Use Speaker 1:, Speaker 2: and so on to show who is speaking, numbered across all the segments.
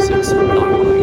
Speaker 1: 206-918.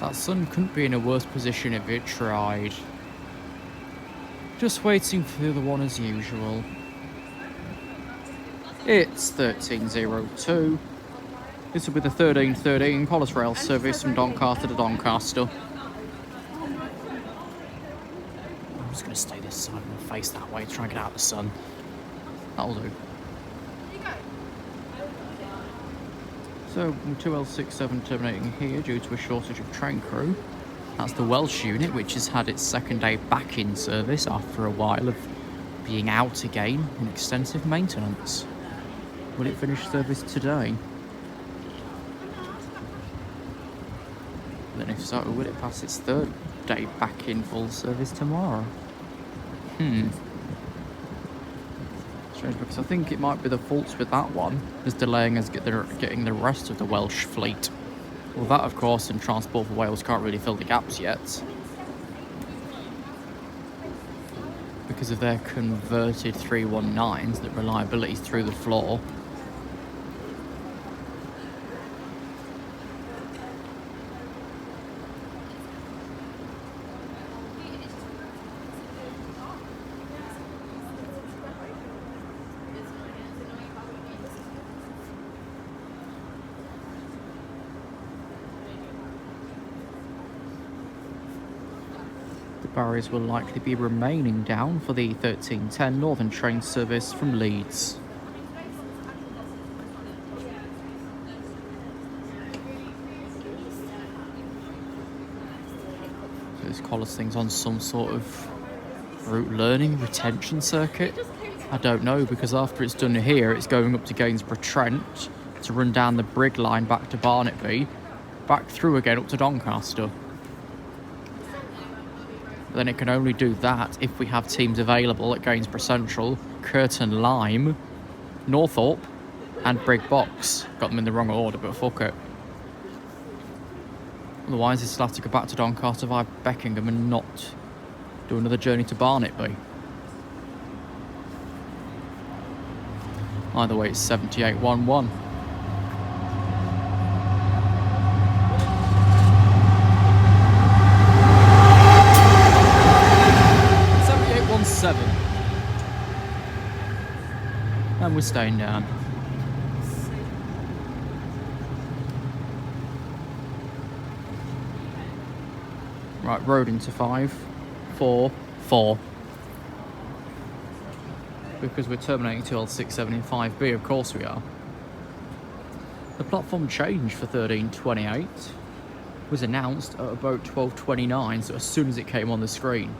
Speaker 1: That sun couldn't be in a worse position if it tried. Just waiting for the other one as usual. It's 1302. This will be the 1313 Police Rail service from Doncaster to Doncaster. I'm just going to stay this side and face that way to try and get out of the sun. That'll do. So, 2L67 terminating here due to a shortage of train crew. That's the Welsh unit, which has had its second day back in service after a while of being out again in extensive maintenance. Will it finish service today? Then if so, will it pass its third day back in full service tomorrow? Strange, because I think it might be the faults with that one is delaying us getting the rest of the Welsh fleet. Well, that of course in Transport for Wales can't really fill the gaps yet because of their converted 319s that reliability's through the floor. Barriers will likely be remaining down for the 1310 Northern train service from Leeds. So this collars things on some sort of route learning retention circuit. I don't know, because after it's done here it's going up to Gainsborough Trent to run down the Brig line back to Barnetby, back through again up to Doncaster. Then it can only do that if we have teams available at Gainsborough Central, Curtin Lime, Northorpe and Brig Box. Got them in the wrong order, but fuck it. Otherwise this will have to go back to Doncaster via Beckingham and not do another journey to Barnetby. Either way, it's 7811. And we're staying down. Right, road into 5, 4, 4. Because we're terminating 2L67 in 5B, of course we are. The platform change for 1328 was announced at about 12:29, so as soon as it came on the screen,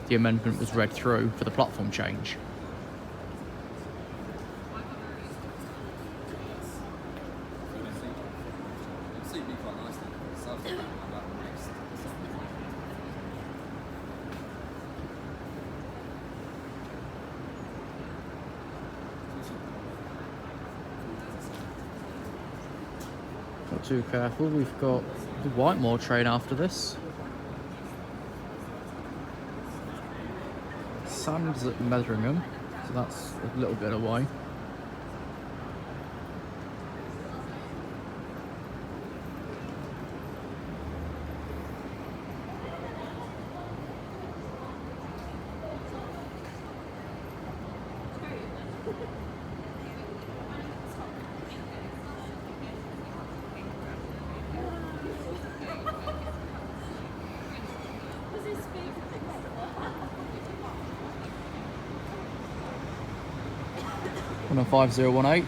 Speaker 1: the amendment was read through for the platform change. Not too careful, we've got the Whitemore train after this. Sands at Metheringham, so that's a little bit away. 5018.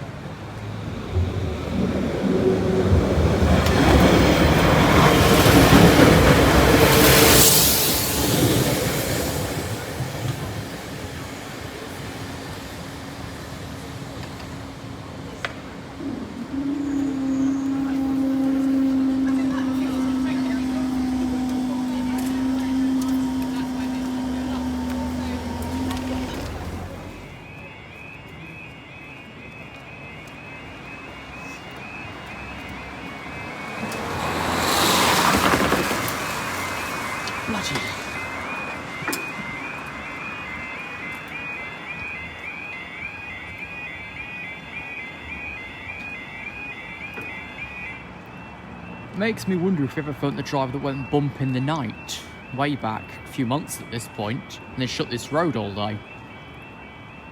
Speaker 1: Makes me wonder if you ever phoned the driver that went bump in the night, way back, a few months at this point, and they shut this road all day.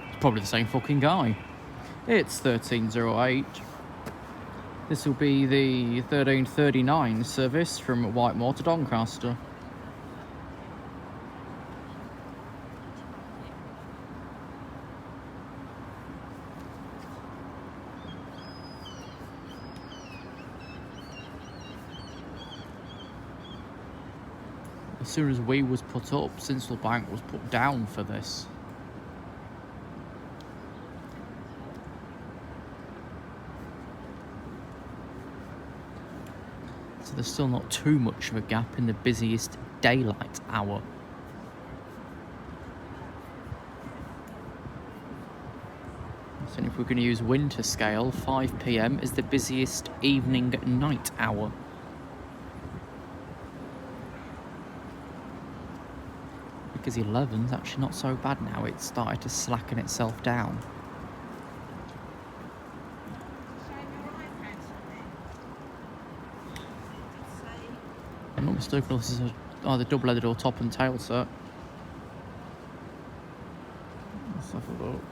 Speaker 1: It's probably the same fucking guy. It's 1308. This will be the 1339 service from Whitemore to Doncaster. As soon as we was put up, Sincil Bank was put down for this. So there's still not too much of a gap in the busiest daylight hour. So if we're going to use winter scale, 5 PM is the busiest evening night hour. Because 11's actually not so bad now, it's started to slacken itself down. I'm not mistaken, this is either double-headed or top and tail set. Let's have a look.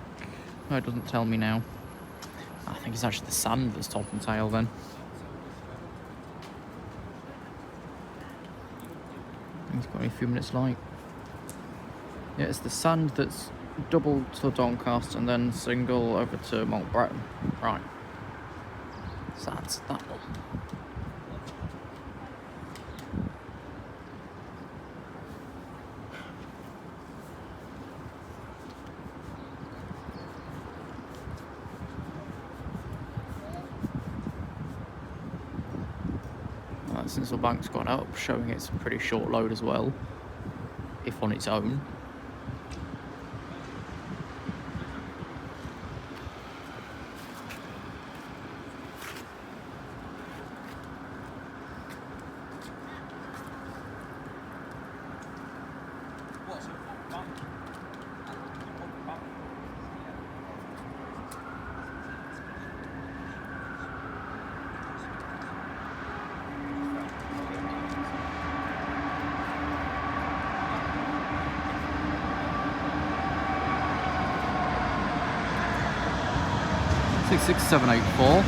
Speaker 1: No, it doesn't tell me now. I think it's actually the sand that's top and tail then. It's got a few minutes light. Yeah, it's the sand that's double to Doncaster and then single over to Montbretton. Right. So that's that one. Right, Sincil Bank's gone up, showing it's a pretty short load as well, if on its own. Six 784.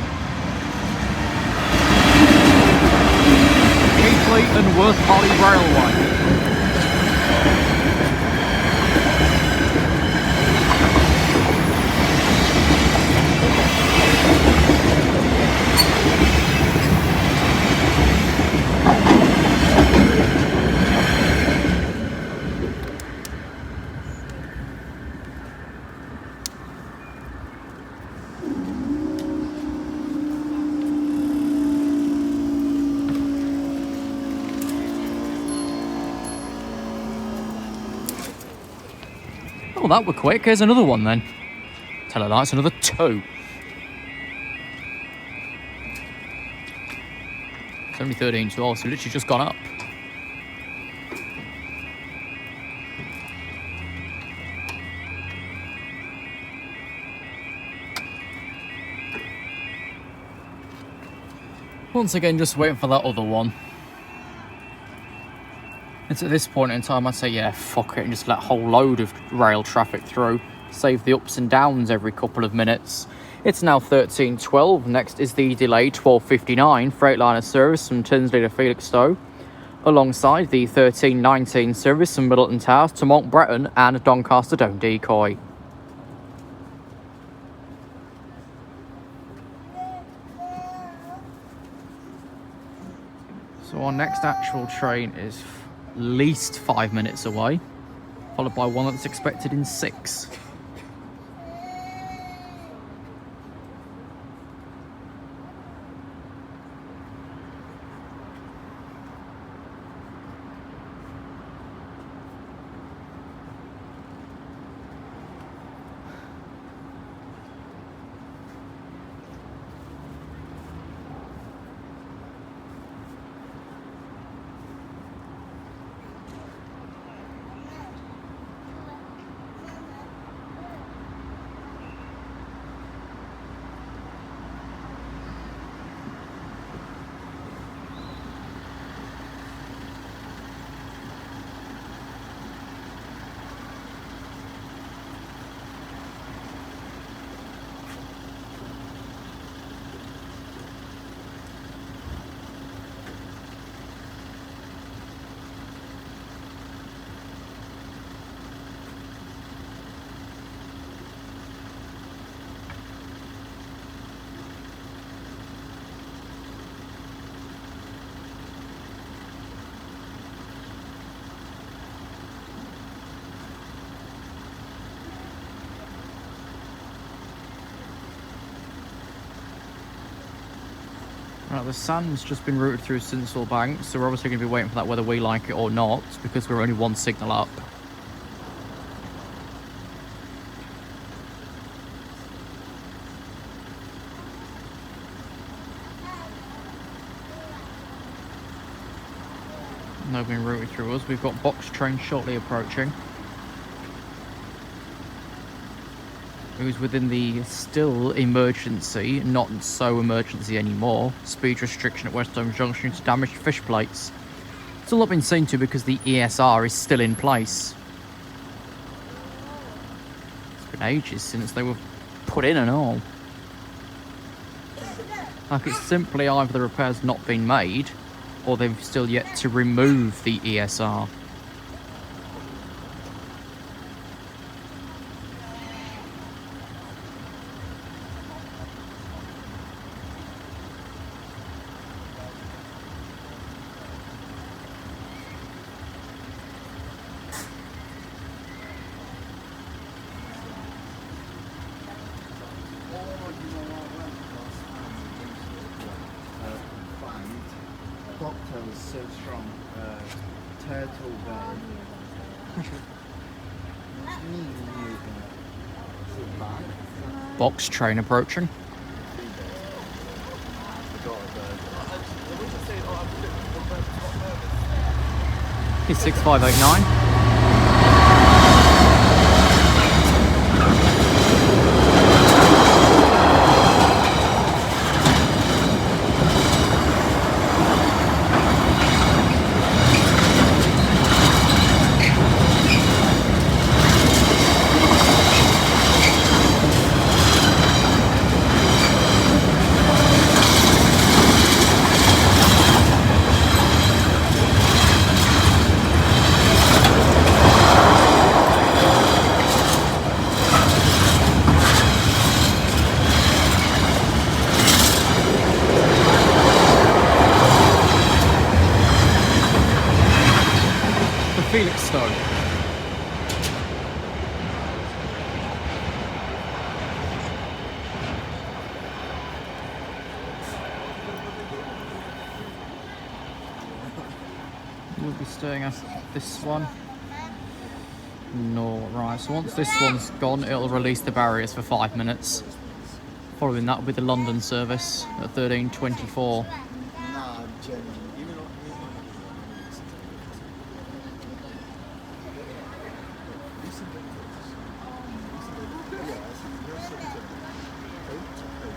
Speaker 1: Keighley and Worth Harley Railway. Oh, that were quick. Here's another one then. Tell her that's another 2. It's only 13.12, so literally just gone up. Once again, just waiting for that other one. It's at this point in time I'd say, yeah, fuck it, and just let a whole load of rail traffic through. Save the ups and downs every couple of minutes. It's now 13.12. Next is the delayed 12.59 Freightliner service from Tinsley to Felixstowe, alongside the 13.19 service from Middleton Towers to Montbretton and Doncaster Down Decoy. So our next actual train is at least 5 minutes away, followed by one that's expected in 6. Right, the sand's just been routed through Sinsel Bank, so we're obviously going to be waiting for that whether we like it or not, because we're only one signal up. No been routed through us. We've got box train shortly approaching. Who's within the still emergency, not so emergency anymore, speed restriction at Westholme Junction to damaged fish plates. It's all not been seen to because the ESR is still in place. It's been ages since they were put in and all. Like, it's simply either the repair's not been made, or they've still yet to remove the ESR.
Speaker 2: Cocktails so strong, turtle belly.
Speaker 1: Box train approaching. It's 6589. Felixstowe. We'll be staying at this one. No, right, so once this one's gone, it'll release the barriers for 5 minutes. Following that will be the London service at 13:24.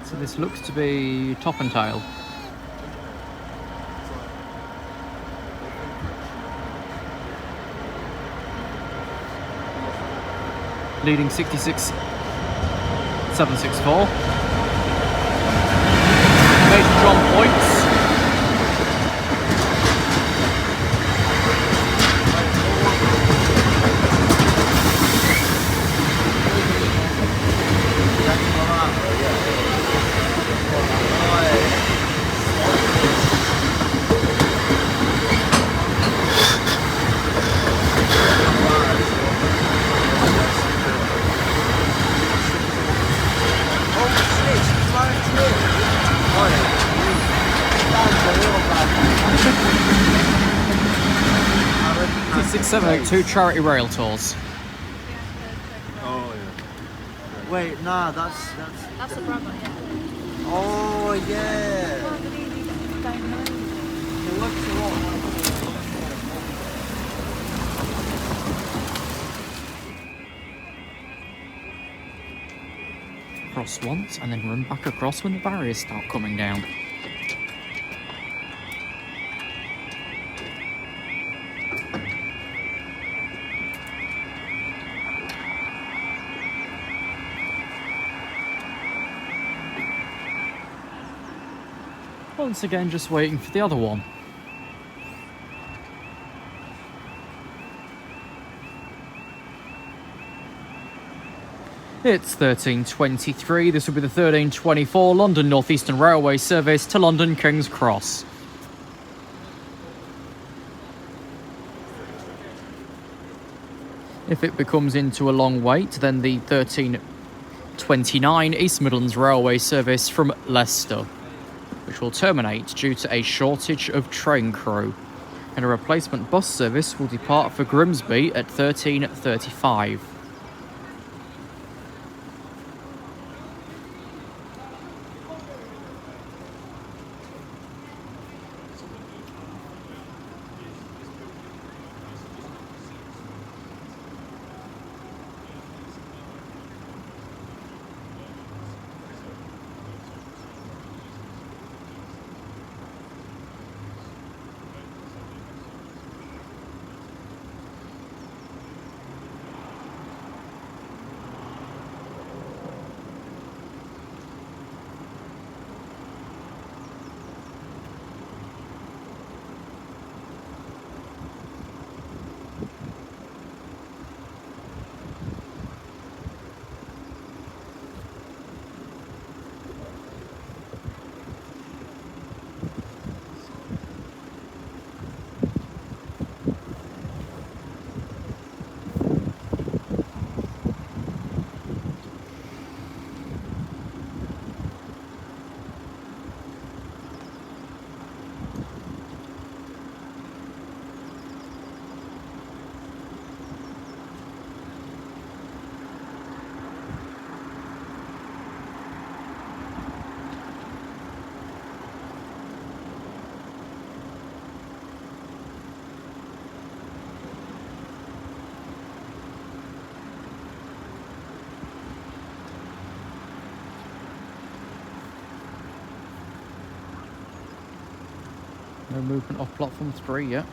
Speaker 1: So this looks to be top and tail. Leading 66.764. Major John points. 678 Charity Rail Tours.
Speaker 2: Oh yeah. Wait, nah, that's.
Speaker 3: That's a brother, yeah.
Speaker 2: Oh yeah.
Speaker 3: Oh, but he don't know.
Speaker 2: It looks a lot.
Speaker 1: Cross once and then run back across when the barriers start coming down. Once again, just waiting for the other one. It's 13:23. This will be the 13:24 London North Eastern Railway service to London King's Cross. If it becomes into a long wait, then the 13:29 East Midlands Railway service from Leicester, which will terminate due to a shortage of train crew. And a replacement bus service will depart for Grimsby at 13:35. No movement off platform 3 yet.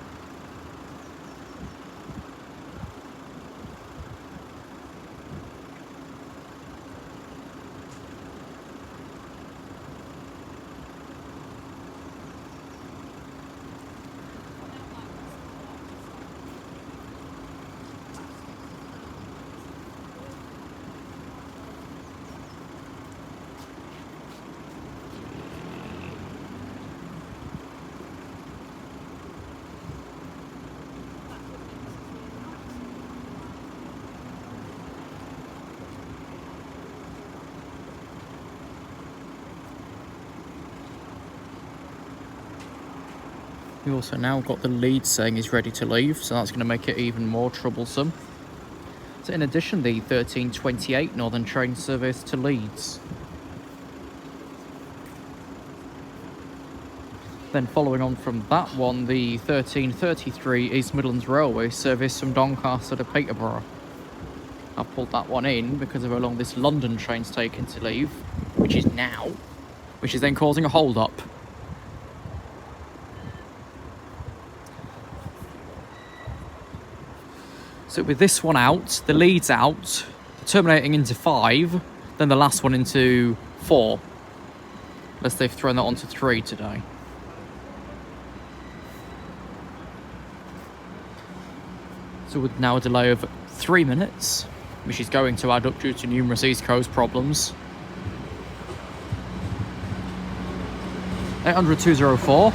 Speaker 1: We also now got the lead saying he's ready to leave, so that's going to make it even more troublesome. So in addition, the 13:28 Northern train service to Leeds. Then following on from that one, the 13:33 East Midlands Railway service from Doncaster to Peterborough. I've pulled that one in because of how long this London train's taken to leave, which is now, which is then causing a hold-up. So with this one out, the lead's out, terminating into 5, then the last one into 4. Unless they've thrown that onto 3 today. So with now a delay of 3 minutes, which is going to add up due to numerous East Coast problems. 800-204.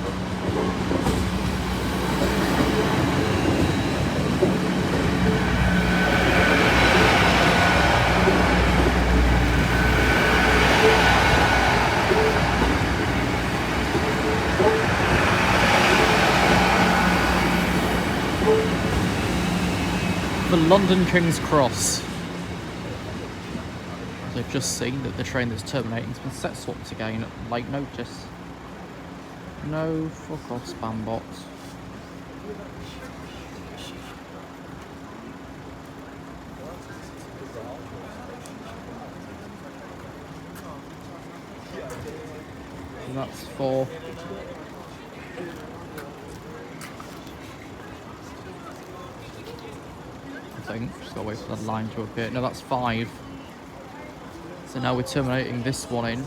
Speaker 1: London King's Cross. So I've just seen that the train that's terminating has been set swapped again at late notice. No, fuck off, spam bots. And that's for... I think, just gotta wait for that line to appear. No, that's 5. So now we're terminating this one in.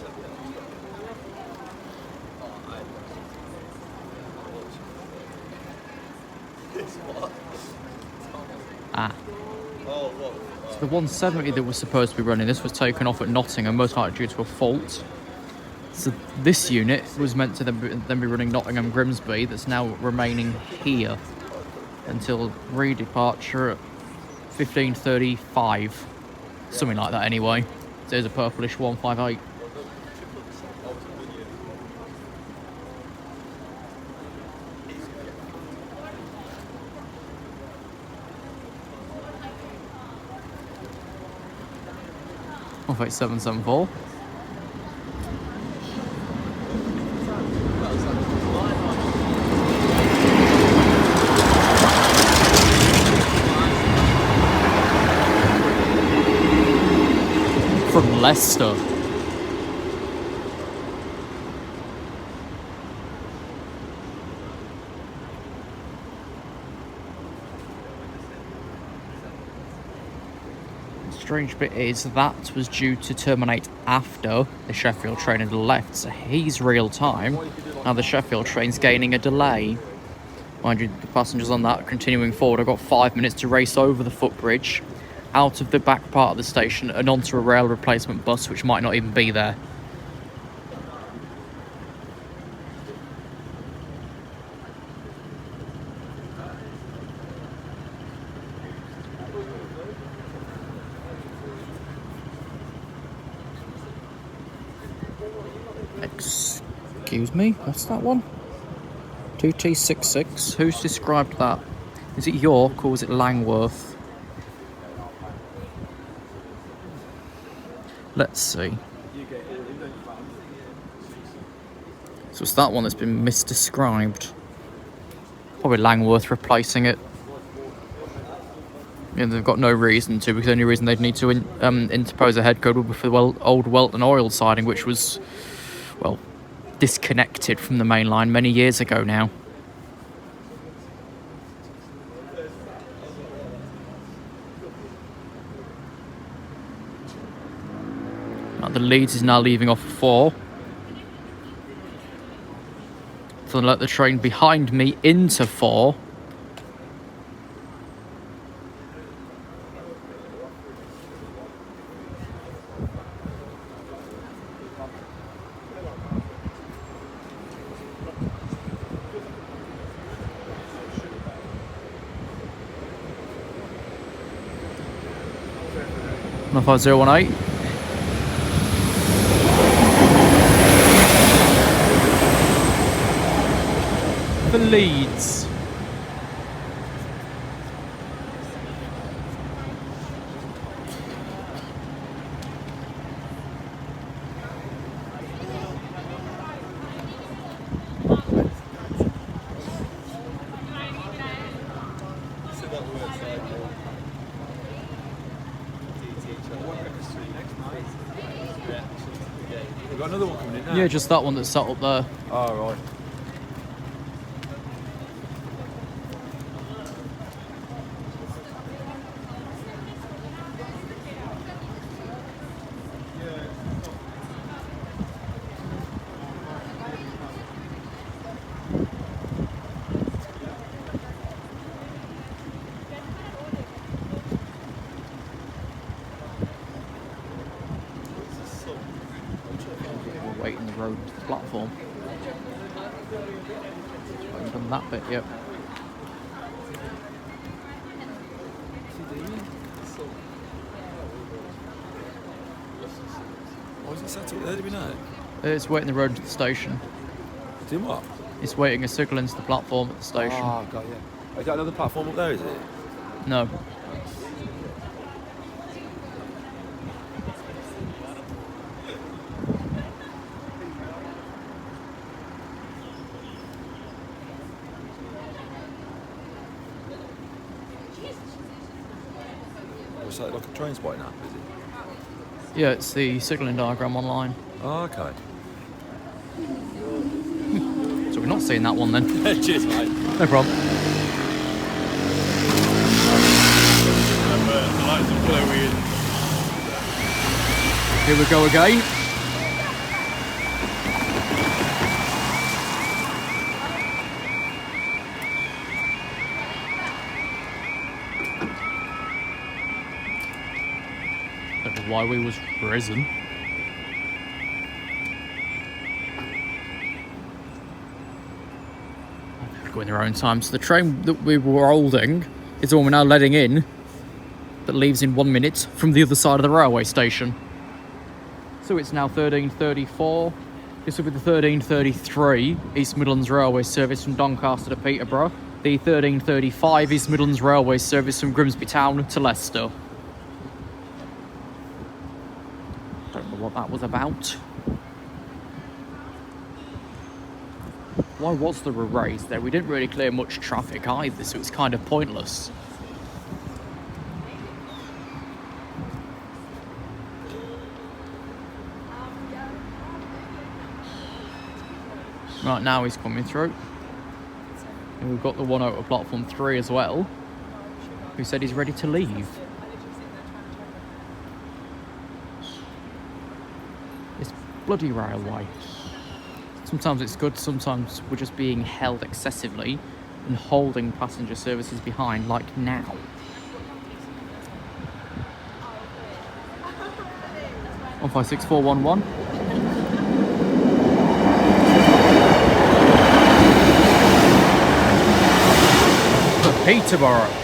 Speaker 1: Ah. So the 170 that was supposed to be running, this was taken off at Nottingham, most likely due to a fault. So this unit was meant to then be running Nottingham Grimsby, that's now remaining here until re-departure at 15:35. Something like that anyway. There's a purplish 158. Wait, 774. From Leicester. Strange bit is that was due to terminate after the Sheffield train had left, so he's real time. Now the Sheffield train's gaining a delay. Mind you, the passengers on that are continuing forward. I've got 5 minutes to race over the footbridge, out of the back part of the station and onto a rail replacement bus, which might not even be there. Excuse me, what's that one? 2T66. Who's described that? Is it York or is it Langworth? Let's see. So it's that one that's been misdescribed. Probably Langworth replacing it. Yeah, they've got no reason to, because the only reason they'd need to interpose a head code would be for the old Welton Oil siding, which was, well, disconnected from the main line many years ago now. Now the Leeds is now leaving off 4. So I'll let the train behind me into 4. No 5018. For Leeds.
Speaker 2: We've got another one coming in now.
Speaker 1: Yeah, just that one that's set up there.
Speaker 2: Oh, right.
Speaker 1: Waiting the road to the platform. I haven't done that bit yet.
Speaker 2: Why is it set up there, do we know?
Speaker 1: It's waiting the road to the station.
Speaker 2: Doing what?
Speaker 1: It's waiting a signal into the platform at the station.
Speaker 2: Oh, got you. Is that another platform up there, is it?
Speaker 1: No.
Speaker 2: just like a train spotting app, is it?
Speaker 1: Yeah, it's the signalling diagram online.
Speaker 2: Oh, okay.
Speaker 1: So we're not seeing that one then.
Speaker 2: Cheers, mate.
Speaker 1: No problem.
Speaker 2: The lights are blowing.
Speaker 1: Here we go again. Don't know why we was risen. Go in their own time. So the train that we were holding is the one we're now letting in, that leaves in 1 minute from the other side of the railway station. So it's now 13:34. This will be the 13:33 East Midlands Railway service from Doncaster to Peterborough. The 13:35 East Midlands Railway service from Grimsby Town to Leicester. Don't know what that was about. Why was there a race there? We didn't really clear much traffic either, so it's kind of pointless. Right, now he's coming through. And we've got the one out of platform 3 as well, who said he's ready to leave. This bloody railway. Sometimes it's good, sometimes we're just being held excessively and holding passenger services behind, like now. One 56411. For Peterborough.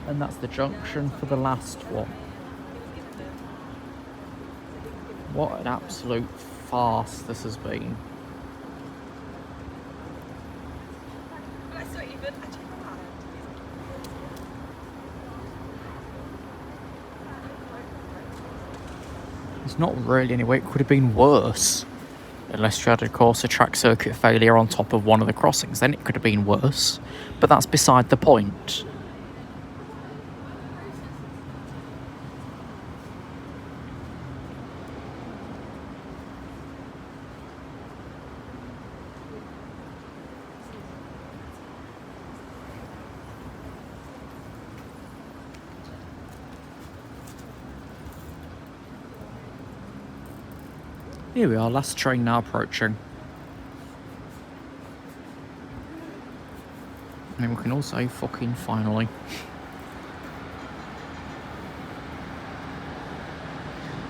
Speaker 1: And that's the junction for the last one. What an absolute farce this has been. It's not really anyway, it could have been worse. Unless you had, of course, a track circuit failure on top of one of the crossings, then it could have been worse. But that's beside the point. Here we are, last train now approaching. And we can all say fucking finally.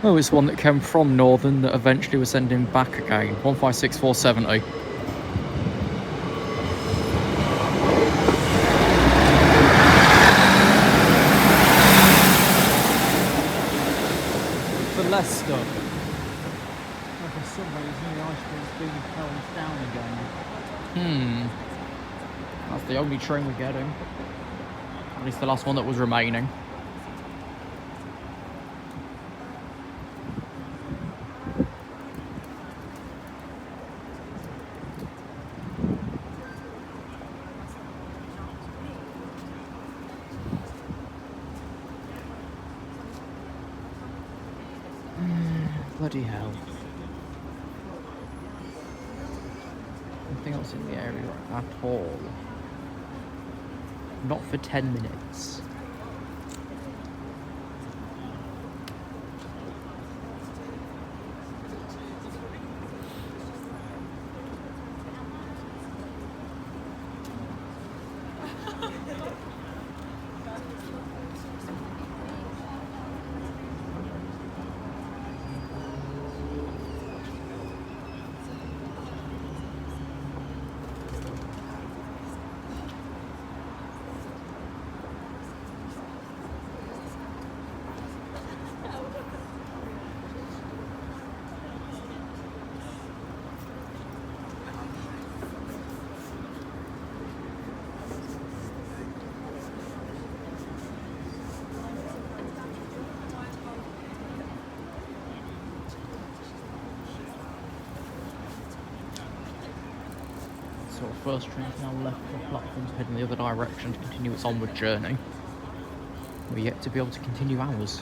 Speaker 1: Oh, it's one that came from Northern that eventually was sending back again. 156470. For Leicester. For some reason the ice cream's being held down again. That's the only train we're getting. At least the last one that was remaining. Bloody hell. Nothing else in the area at all. Not for 10 minutes. first train's now left the platform to head in the other direction to continue its onward journey. We're yet to be able to continue ours.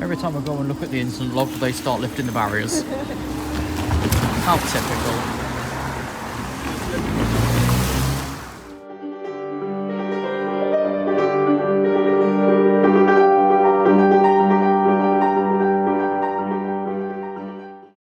Speaker 1: Every time I go and look at the incident log, they start lifting the barriers. How typical.